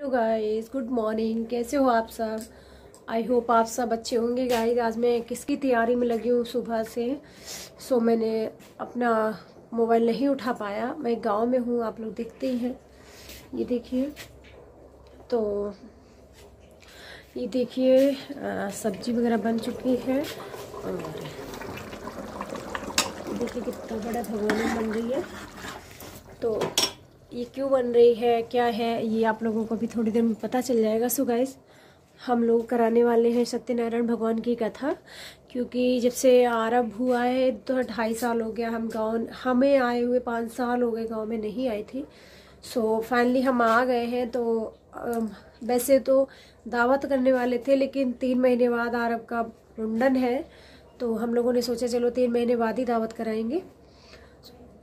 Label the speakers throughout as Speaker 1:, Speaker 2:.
Speaker 1: Hello guys, good morning. कैसे हो आप सब? आई होप आप सब अच्छे होंगे। गाइस आज मैं किसकी तैयारी में लगी हूँ सुबह से। मैंने अपना मोबाइल नहीं उठा पाया। मैं गांव में हूँ, आप लोग देखते ही हैं। ये देखिए, तो ये देखिए सब्जी वगैरह बन चुकी है। और देखिए कितना बड़ा भगोनी बन रही है। तो ये क्यों बन रही है, क्या है, ये आप लोगों को भी थोड़ी देर में पता चल जाएगा। सो गाइस, हम लोग कराने वाले हैं सत्यनारायण भगवान की कथा। क्योंकि जब से आरंभ हुआ है तो 2.5 साल हो गया। हमें आए हुए 5 साल हो गए, गांव में नहीं आई थी। फाइनली हम आ गए हैं। तो वैसे तो दावत करने वाले थे, लेकिन 3 महीने बाद आरब का मुंडन है, तो हम लोगों ने सोचा चलो 3 महीने बाद ही दावत कराएंगे।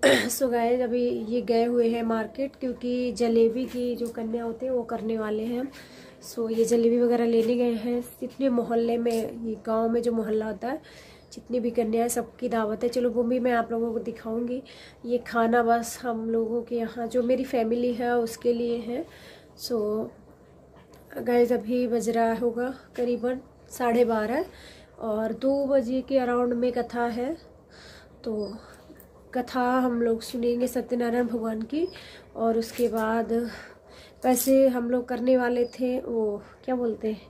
Speaker 1: गाइस, अभी ये गए हुए हैं मार्केट, क्योंकि जलेबी की जो कन्या होते हैं वो करने वाले हैं। ये जलेबी वगैरह लेने गए हैं। जितने मोहल्ले में, ये गांव में जो मोहल्ला होता है, जितनी भी कन्या है सबकी दावत है। चलो वो भी मैं आप लोगों को दिखाऊंगी। ये खाना बस हम लोगों के यहाँ, जो मेरी फैमिली है उसके लिए है। गाइस अभी बज रहा होगा करीबन 12:30 और 2 बजे के अराउंड में कथा है। तो कथा हम लोग सुनेंगे सत्यनारायण भगवान की। और उसके बाद वैसे हम लोग करने वाले थे, वो क्या बोलते हैं,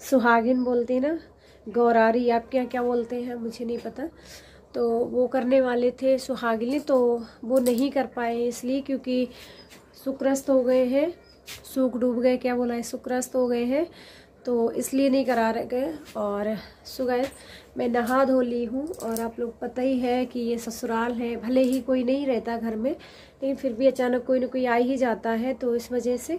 Speaker 1: सुहागिन बोलते हैं ना, गौरारी, आप क्या क्या बोलते हैं मुझे नहीं पता। तो वो करने वाले थे सुहागिनी, तो वो नहीं कर पाए इसलिए क्योंकि शुक्रस्त हो गए हैं, सूख डूब गए, क्या बोला है, शुक्रस्त हो गए हैं, तो इसलिए नहीं करा गए। और गाइस, मैं नहा धो ली हूँ। और आप लोग पता ही है कि ये ससुराल है, भले ही कोई नहीं रहता घर में, लेकिन फिर भी अचानक कोई ना कोई आ ही जाता है, तो इस वजह से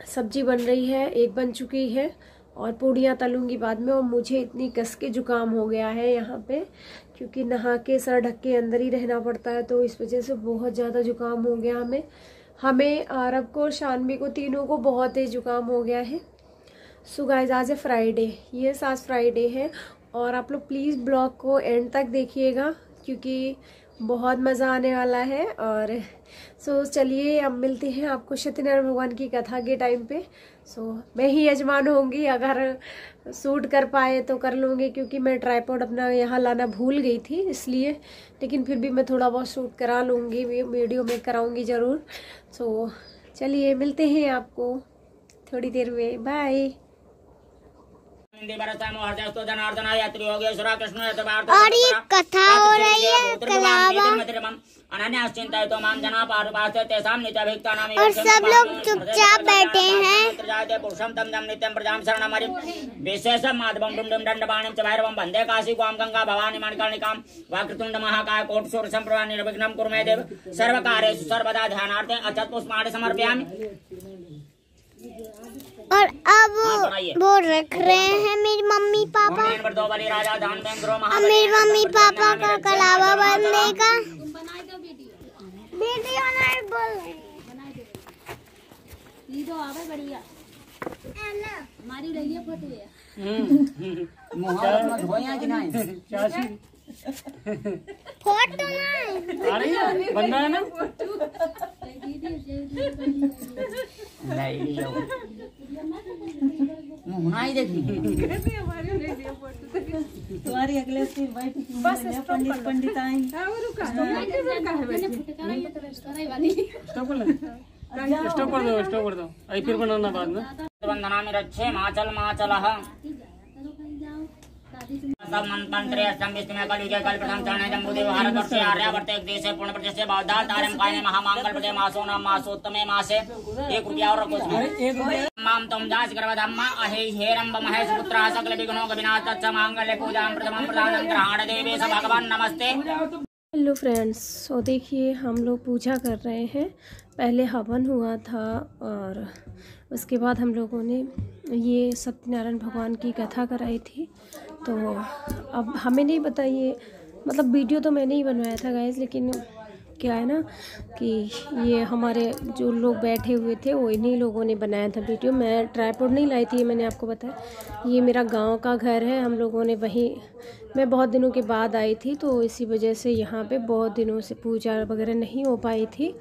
Speaker 1: सब्जी बन रही है, एक बन चुकी है और पूड़ियाँ तलूंगी बाद में। और मुझे इतनी कस के जुकाम हो गया है यहाँ पे, क्योंकि नहा के सर ढक के अंदर ही रहना पड़ता है, तो इस वजह से बहुत ज़्यादा जुकाम हो गया हमें आरब को और शानवी को, तीनों को बहुत तेज जुकाम हो गया है। गाइस, आज है फ्राइडे, ये आज फ्राइडे है। और आप लोग प्लीज़ ब्लॉग को एंड तक देखिएगा, क्योंकि बहुत मज़ा आने वाला है। और चलिए अब मिलते हैं आपको सत्यनारायण भगवान की कथा के टाइम पे। मैं ही यजमान होंगी, अगर शूट कर पाए तो कर लूँगी, क्योंकि मैं ट्राइपॉड अपना यहाँ लाना भूल गई थी इसलिए, लेकिन फिर भी मैं थोड़ा बहुत शूट करा लूँगी, वीडियो में कराऊँगी ज़रूर। चलिए मिलते हैं आपको थोड़ी देर में, बाय।
Speaker 2: और ये कथा हो रही है कलावा, और सब लोग चुपचाप बैठे हैं।
Speaker 3: वंदे काशी ग्वाम गंगा भवानी मणिकर्णिकां वक्रतुंड महाकाय कोटि सूर्य संप्रभा निर्विघ्नं कुरु मे देव सर्वकार्येषु सर्वदा ध्यानार्थे अक्षत पुष्पाणि समर्पयामि।
Speaker 2: और अब वो रख रहे हैं मेरी मम्मी पापा, और मेरी मम्मी पापा का कलावा बनने का वीडियो नहीं बोल
Speaker 4: वीडियो आवे बढ़िया हमारी लगी फोटो है।
Speaker 3: मोहब्बत होया कि नहीं
Speaker 2: फोटो नहीं
Speaker 3: अरे बंदा है ना मुहनाई देखी
Speaker 4: तुम्हारी अगले से बैठ बस पंडित आए
Speaker 5: स्टॉप कर दो आई फिर बनाना बाद में।
Speaker 3: वंदना में रच्छे माचल माचलः सब मंत्रे संविष्टि में कलयुगे कल प्रथम चरण जम्बूदेव भारतवर्षे आर्यावर्ते देशे पूर्ण प्रदेशे बौद्धा तारम कायने महामंगल प्रदे मासो नाम मासोत्तमे मासे 1 रुपया और रखो इसमें। माम तुम जाच करवधम्मा अहे हेरंब महेश पुत्रः सकल विघ्नों विनाश तच्च मांगल्य पूजां प्रथमं प्रदानं ग्रहण देवे स भगवान नमस्ते।
Speaker 1: हेलो फ्रेंड्स, देखिए हम लोग पूजा कर रहे हैं। पहले हवन हुआ था और उसके बाद हम लोगों ने ये सत्यनारायण भगवान की कथा कराई थी। तो अब हमें नहीं पता, ये मतलब वीडियो तो मैंने ही बनवाया था गाइस, लेकिन क्या है ना कि ये हमारे जो लोग बैठे हुए थे वो इन्हीं लोगों ने बनाया था वीडियो। मैं ट्राइपॉड नहीं लाई थी, मैंने आपको बताया। ये मेरा गांव का घर है, हम लोगों ने वहीं, मैं बहुत दिनों के बाद आई थी, तो इसी वजह से यहाँ पे बहुत दिनों से पूजा वगैरह नहीं हो पाई थी।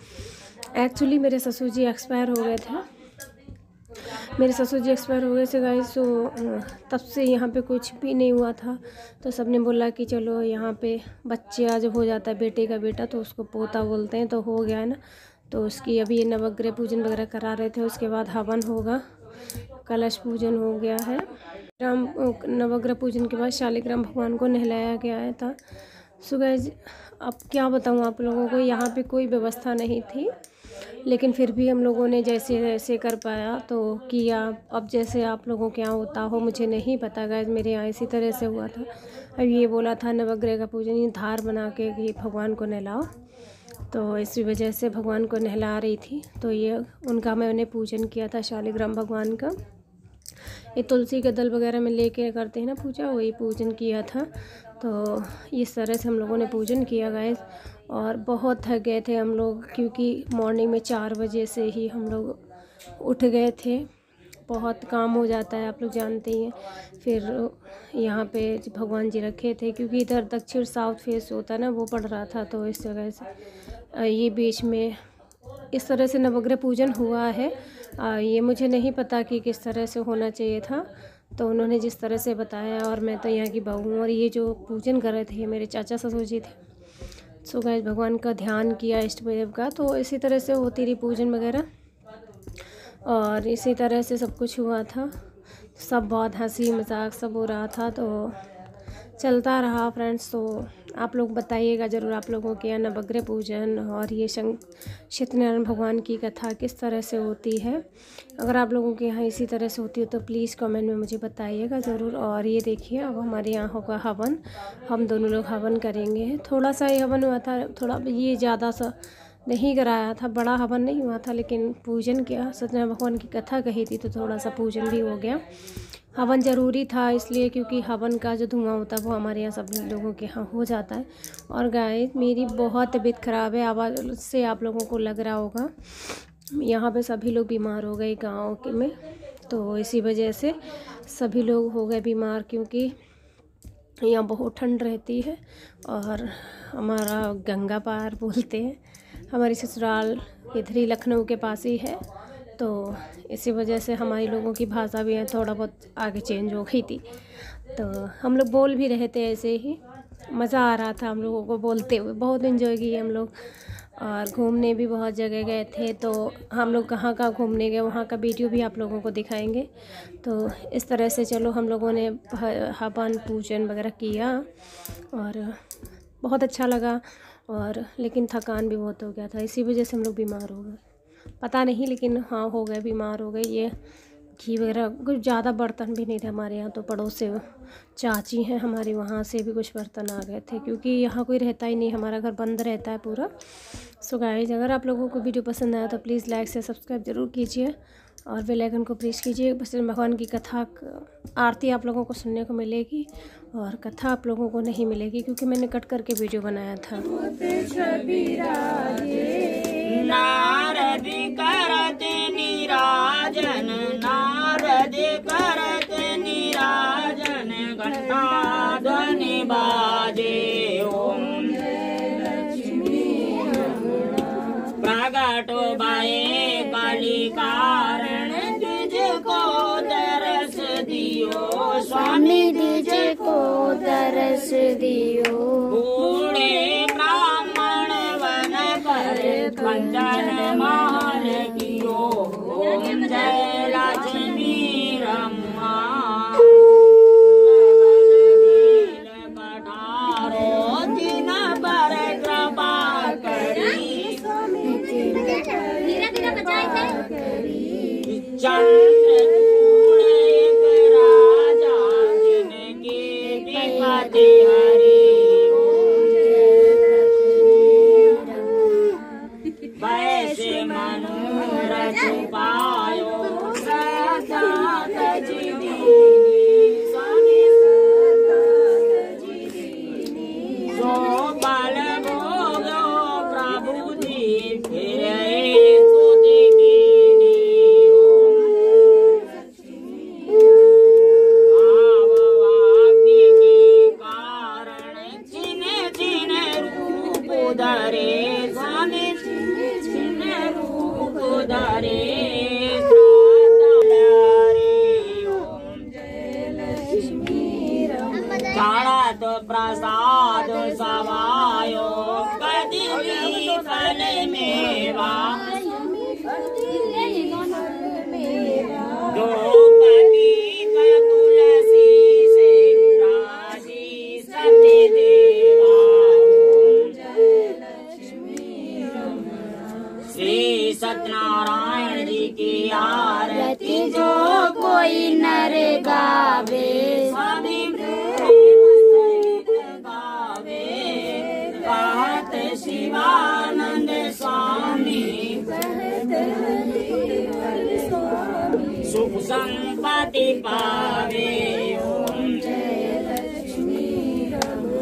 Speaker 1: एक्चुअली मेरे ससुर जी एक्सपायर हो गए थे। मेरे ससुर जी एक्सपायर हो गए थे गाइस, तो तब से यहाँ पे कुछ भी नहीं हुआ था। तो सबने बोला कि चलो यहाँ पे बच्चे जब हो जाता है, बेटे का बेटा तो उसको पोता बोलते हैं, तो हो गया है ना। तो उसकी अभी नवग्रह पूजन वगैरह करा रहे थे। उसके बाद हवन होगा, कलश पूजन हो गया है। नवग्रह पूजन के बाद शालिग्राम भगवान को नहलाया गया था। सो गाइस, अब क्या बताऊँ आप लोगों को, यहाँ पे कोई व्यवस्था नहीं थी, लेकिन फिर भी हम लोगों ने जैसे जैसे कर पाया तो किया। अब जैसे आप लोगों के यहाँ होता हो मुझे नहीं पता गाइस, मेरे यहाँ इसी तरह से हुआ था। अब ये बोला था नवग्रह का पूजन, ये धार बना के कि भगवान को नहलाओ, तो इसी वजह से भगवान को नहला रही थी। तो ये उनका मैंने पूजन किया था, शालिग्राम भगवान का। ये तुलसी के दल वगैरह में लेके करते हैं ना पूजा, वही पूजन किया था। तो इस तरह से हम लोगों ने पूजन किया गाइस। और बहुत थक गए थे हम लोग, क्योंकि मॉर्निंग में 4 बजे से ही हम लोग उठ गए थे। बहुत काम हो जाता है, आप लोग जानते ही हैं। फिर यहाँ पे भगवान जी रखे थे, क्योंकि इधर दक्षिण साउथ फेस होता है ना, वो पड़ रहा था। तो इस जगह से ये बीच में इस तरह से नवग्रह पूजन हुआ है। ये मुझे नहीं पता कि किस तरह से होना चाहिए था, तो उन्होंने जिस तरह से बताया, और मैं तो यहाँ की बहू हूँ। और ये जो पूजन कर रहे थे ये मेरे चाचा ससुर जी थे। सो गाइस, भगवान का ध्यान किया इष्ट देव का, तो इसी तरह से होती रही पूजन वगैरह, और इसी तरह से सब कुछ हुआ था। सब बहुत हंसी मजाक सब हो रहा था, तो चलता रहा फ्रेंड्स। तो आप लोग बताइएगा ज़रूर, आप लोगों के यहाँ नवग्रह पूजन और ये सत्यनारायण भगवान की कथा किस तरह से होती है। अगर आप लोगों के यहाँ इसी तरह से होती हो तो प्लीज़ कमेंट में मुझे बताइएगा ज़रूर। और ये देखिए, अब हमारे यहाँ होगा हवन, हम दोनों लोग हवन करेंगे। थोड़ा सा ही हवन हुआ था, थोड़ा ये ज़्यादा सा नहीं कराया था, बड़ा हवन नहीं हुआ था, लेकिन पूजन किया। सत्यनारायण भगवान की कथा कही थी, तो थोड़ा सा पूजन भी हो गया। हवन ज़रूरी था इसलिए, क्योंकि हवन का जो धुआं होता है वो हमारे यहाँ सब लोगों के यहाँ हो जाता है। और गाइस, मेरी बहुत तबीयत ख़राब है, आवाज़ से आप लोगों को लग रहा होगा। यहाँ पे सभी लोग बीमार हो गए गाँव के में, तो इसी वजह से सभी लोग हो गए बीमार, क्योंकि यहाँ बहुत ठंड रहती है। और हमारा गंगा पार बोलते हैं, हमारी ससुराल इधर ही लखनऊ के पास ही है, तो इसी वजह से हमारी लोगों की भाषा भी है थोड़ा बहुत आगे चेंज हो गई थी। तो हम लोग बोल भी रहे थे ऐसे ही, मज़ा आ रहा था हम लोगों को बोलते हुए, बहुत एंजॉय किए हम लोग। और घूमने भी बहुत जगह गए थे, तो हम लोग कहाँ कहाँ घूमने गए वहाँ का वीडियो भी आप लोगों को दिखाएंगे। तो इस तरह से चलो हम लोगों ने हवन पूजन वगैरह किया, और बहुत अच्छा लगा। और लेकिन थकान भी बहुत हो गया था, इसी वजह से हम लोग बीमार हो गए, पता नहीं, लेकिन हाँ हो गए, बीमार हो गए। ये घी वगैरह कुछ ज़्यादा बर्तन भी नहीं थे हमारे यहाँ, तो पड़ोस से चाची हैं हमारी, वहाँ से भी कुछ बर्तन आ गए थे, क्योंकि यहाँ कोई रहता ही नहीं, हमारा घर बंद रहता है पूरा। सो गाइस, अगर आप लोगों को वीडियो पसंद आया तो प्लीज़ लाइक से सब्सक्राइब ज़रूर कीजिए, और बेल आइकन को प्रेस कीजिए। बस भगवान की कथा आरती आप लोगों को सुनने को मिलेगी, और कथा आप लोगों को नहीं मिलेगी, क्योंकि मैंने कट करके वीडियो बनाया था।
Speaker 3: नारद करते निराजन, नारद करते निराजन, घंटा ध्वनि बाजे ओम। प्रगटो भये कली कारण, तुझको दरस दियो स्वामी, तुझको दरस दियो। बूढ़े ब्राह्मण वन पर वंदन मान कियो, ओम जय लक्ष्मी रम्मा। कठारो दिन पर कृपा करी, चंद्रचूड़ एक राजा, जिनके विपति हरि। वैसे मनोरथ पायो, सदा तज दीनी, सो बल भोगो प्रभु जी, फिर धरे स्वामी, प्रसाद सवायो कदली फल मेवा दो पति तुलसी से राजी सत्य देवा श्री सत्यनारायण जी की आरती जो कोई नर गावे स्वामी गावे कहत शिवानंद स्वामी सुख संपत्ति पावे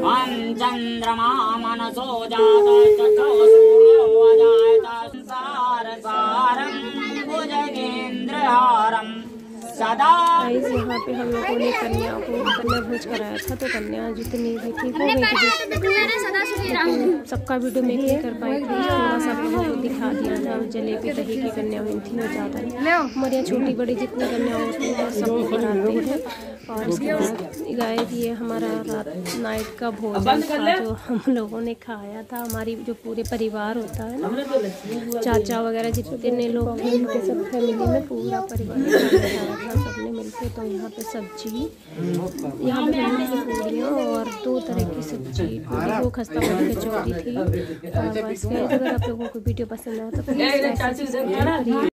Speaker 3: हम चंद्रमा मनसो जात चक्षो सूर्यो अजायत संसार सारम भुजगेंद्रहारम सदा।
Speaker 1: यहाँ पे हम लोगों ने कन्या को कन्या भोज कराया था, तो कन्या जितनी भी ठीक हो गई थी। सबका वीडियो मैं नहीं कर पाई थी, थोड़ा सा आपको दिखा दिया था। जलेबी दही की कन्या हुई थी, वो ज़्यादा नहीं। हमारे यहाँ छोटी बड़ी जितनी कन्या होती है सबको कराते हैं। और इसके बाद गाइस ये हमारा रात नाइट का भोजन था जो हम लोगों ने खाया था। हमारी जो पूरे परिवार होता है ना, चाचा वगैरह जितने लोग थे उनके सब फैमिली में पूरा परिवार खाया था सबने मिलके। तो यहाँ पे सब्जी, यहाँ पे पूड़ियाँ और 2 तरह की सब्जी, पूरी वो खस्ता वाली कचौड़ी थी। और बस अगर आप लोगों को वीडियो पसंद आया तो प्लीज़